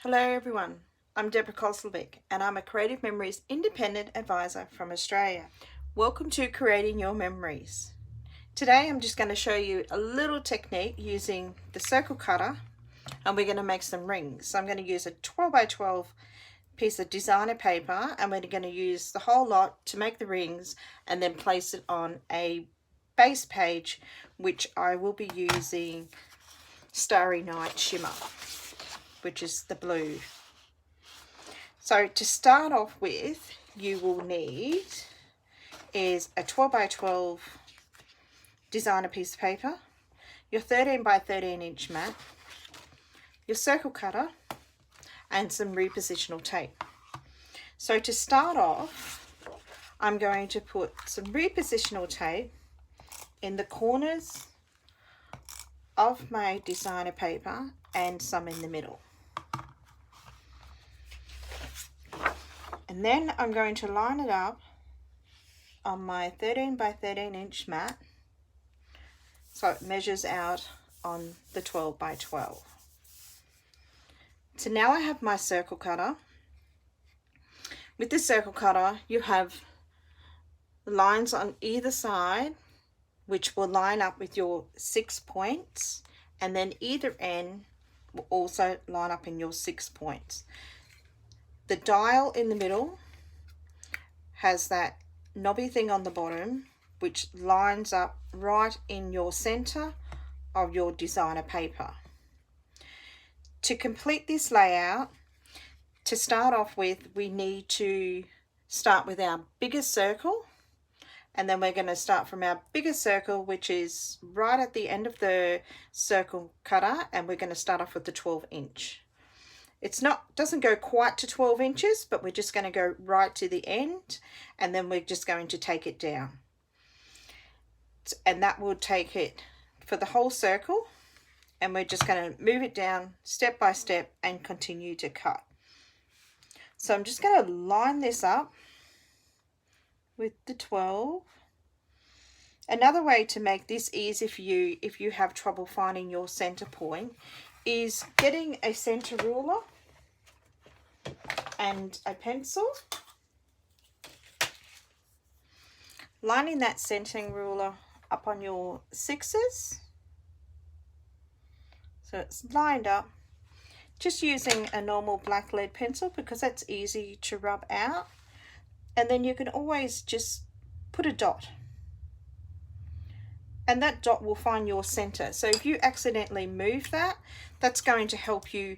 Hello everyone, I'm Deborah and I'm a Creative Memories Independent Advisor from Australia. Welcome to Creating Your Memories. Today I'm just going to show you a little technique using the circle cutter, and we're going to make some rings. So I'm going to use a 12 by 12 piece of designer paper, and we're going to use the whole lot to make the rings and then place it on a base page, which I will be using Starry Night Shimmer, which is the blue. So to start off with, you will need is a 12 by 12 designer piece of paper, your 13 by 13 inch mat, your circle cutter, and some repositional tape. So to start off, I'm going to put some repositional tape in the corners of my designer paper and some in the middle. And then I'm going to line it up on my 13 by 13 inch mat so it measures out on the 12 by 12. So now I have my circle cutter. With the circle cutter, you have lines on either side which will line up with your 6 points, and then either end will also line up in your 6 points. The dial in the middle has that knobby thing on the bottom which lines up right in your center of your designer paper. To complete this layout, to start off with, we need to start with our biggest circle, and then we're going to start from our biggest circle, which is right at the end of the circle cutter, and we're going to start off with the 12 inch. Doesn't go quite to 12 inches, but we're just going to go right to the end, and then we're just going to take it down. And that will take it for the whole circle, and we're just going to move it down step by step and continue to cut. So I'm just going to line this up with the 12. Another way to make this easy for you if you have trouble finding your center point is getting a center ruler and a pencil, lining that centering ruler up on your 6s so it's lined up, just using a normal black lead pencil because that's easy to rub out. And then you can always just put a dot, and that dot will find your center. So if you accidentally move that, that's going to help you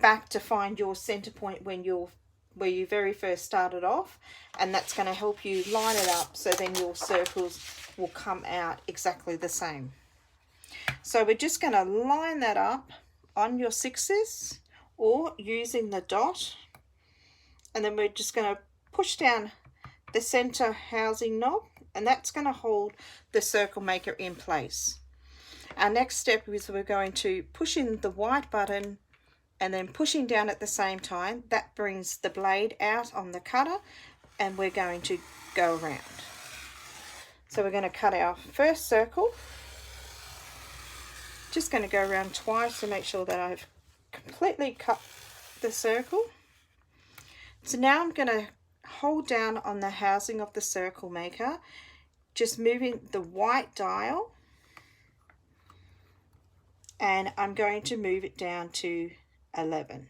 back to find your center point where you very first started off, and that's going to help you line it up so then your circles will come out exactly the same. So we're just going to line that up on your 6s or using the dot, and then we're just going to push down the center housing knob, and that's going to hold the circle maker in place. Our next step is we're going to push in the white button and then pushing down at the same time. That brings the blade out on the cutter, and we're going to go around. So we're going to cut our first circle. Just going to go around twice to make sure that I've completely cut the circle. So now I'm going to hold down on the housing of the circle maker, just moving the white dial, and I'm going to move it down to 11.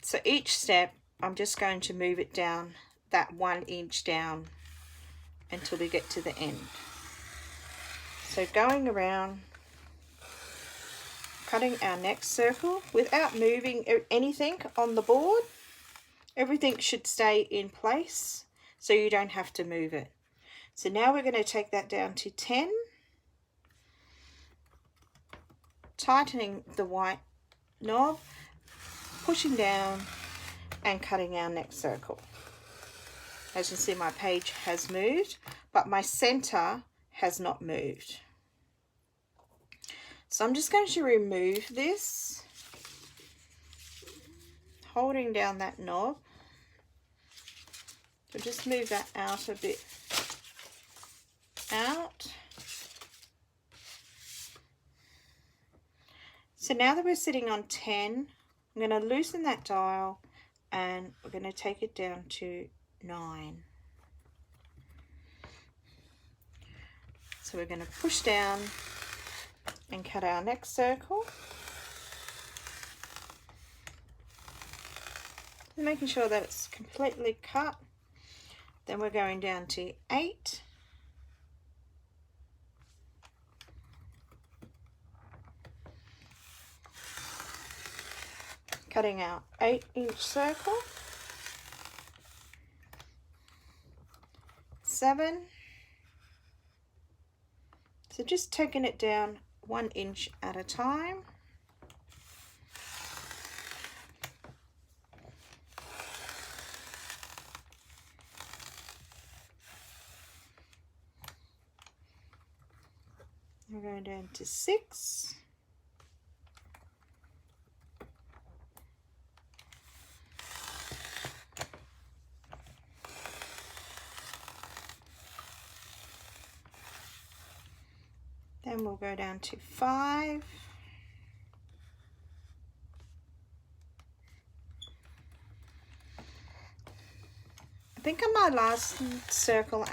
So each step I'm just going to move it down that 1 inch down until we get to the end. So going around, cutting our next circle without moving anything on the board. Everything should stay in place so you don't have to move it. So now we're going to take that down to 10, tightening the white knob, pushing down and cutting our next circle. As you see, my page has moved, but my center has not moved. So I'm just going to remove this, holding down that knob. So just move that out a bit out. So now that we're sitting on 10, I'm going to loosen that dial and we're going to take it down to 9. So we're going to push down and cut our next circle. And making sure that it's completely cut. Then we're going down to 8. Cutting our 8-inch circle. 7. So just taking it down 1 inch at a time. We're going down to 6. Then we'll go down to 5. I think on my last circle,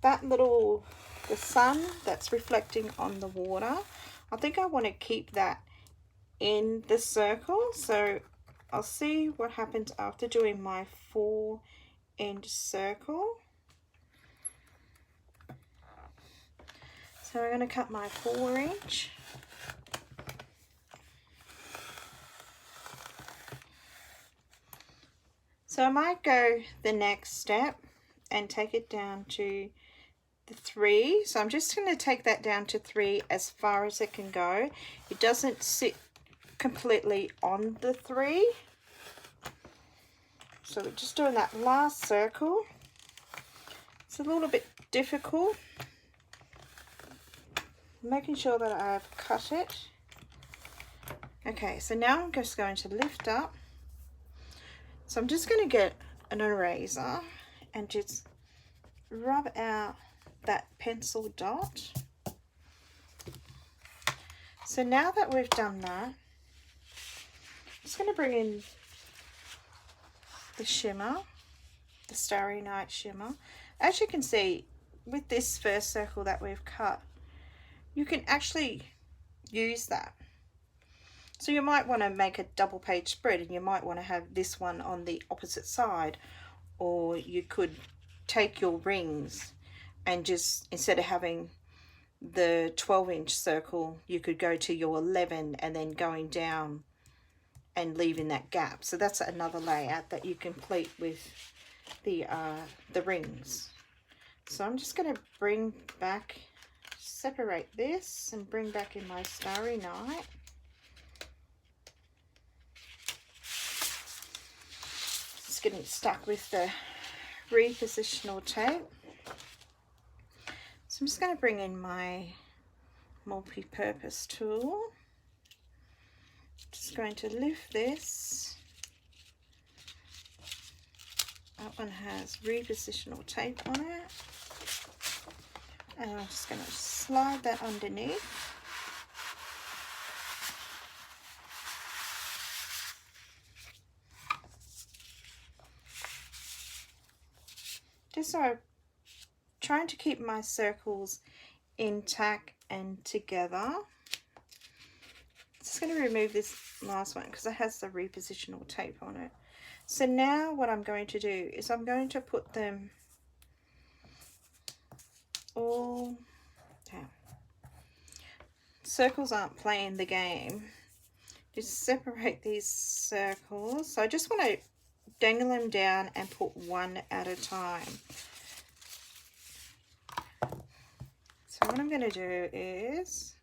that little, the sun that's reflecting on the water, I think I want to keep that in the circle. So I'll see what happens after doing my 4-inch circle. So I'm going to cut my 4-inch. So I might go the next step and take it down to the 3. So I'm just going to take that down to 3 as far as it can go. It doesn't sit completely on the 3. So we're just doing that last circle. It's a little bit difficult. Making sure that I've cut it. Okay, so now I'm just going to lift up. So I'm just going to get an eraser and just rub out that pencil dot. So now that we've done that, I'm just going to bring in the shimmer, the Starry Night Shimmer. As you can see, with this first circle that we've cut, you can actually use that. So you might want to make a double page spread and you might want to have this one on the opposite side, or you could take your rings and just, instead of having the 12-inch circle, you could go to your 11 and then going down and leaving that gap. So that's another layout that you complete with the rings. So I'm just going to bring back, separate this and bring back in my Starry Night. Getting stuck with the repositional tape. So I'm just going to bring in my multi-purpose tool. Just going to lift this. That one has repositional tape on it. And I'm just going to slide that underneath. Just so I'm trying to keep my circles intact and together. Just going to remove this last one because it has the repositional tape on it. So now what I'm going to do is I'm going to put them all down. Circles aren't playing the game. Just separate these circles. So I just want to dangle them down and put one at a time. So what I'm going to do is,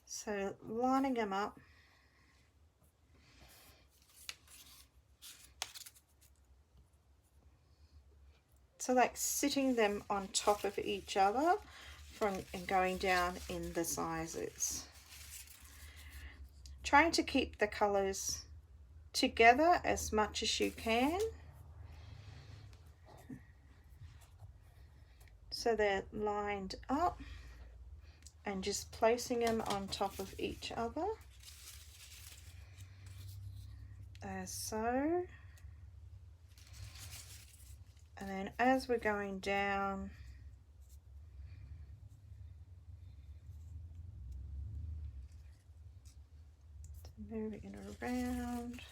so lining them up, so like sitting them on top of each other and going down in the sizes. Trying to keep the colours together as much as you can, so they're lined up, and just placing them on top of each other. as so. And then as we're going down, moving it around.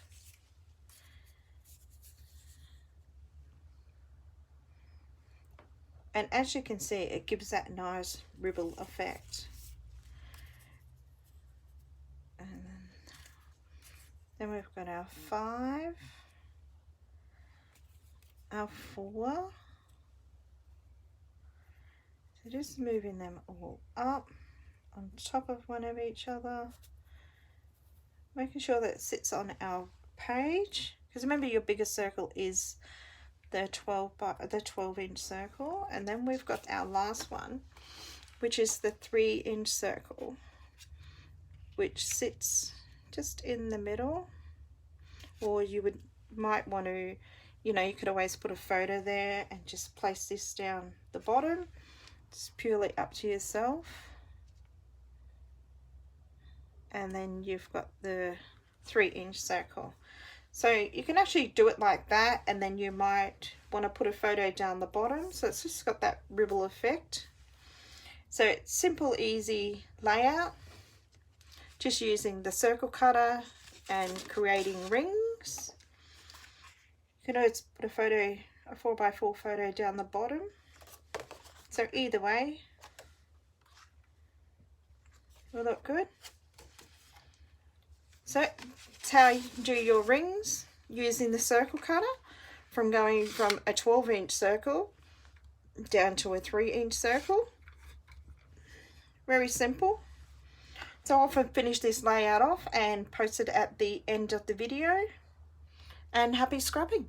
And as you can see, it gives that nice ripple effect. And then we've got our 5, our 4. So just moving them all up on top of one of each other, making sure that it sits on our page, because remember your biggest circle is the 12-inch circle, and then we've got our last one, which is the 3-inch circle, which sits just in the middle. Or you might want to, you know, you could always put a photo there and just place this down the bottom. It's purely up to yourself. And then you've got the 3-inch circle. So you can actually do it like that, and then you might want to put a photo down the bottom, so it's just got that ripple effect. So it's simple, easy layout, just using the circle cutter and creating rings. You can always put a photo, a 4x4 photo down the bottom. So either way will look good. So that's how you do your rings using the circle cutter, from going from a 12-inch circle down to a 3-inch circle. Very simple. So I'll finish this layout off and post it at the end of the video. And happy scrapping!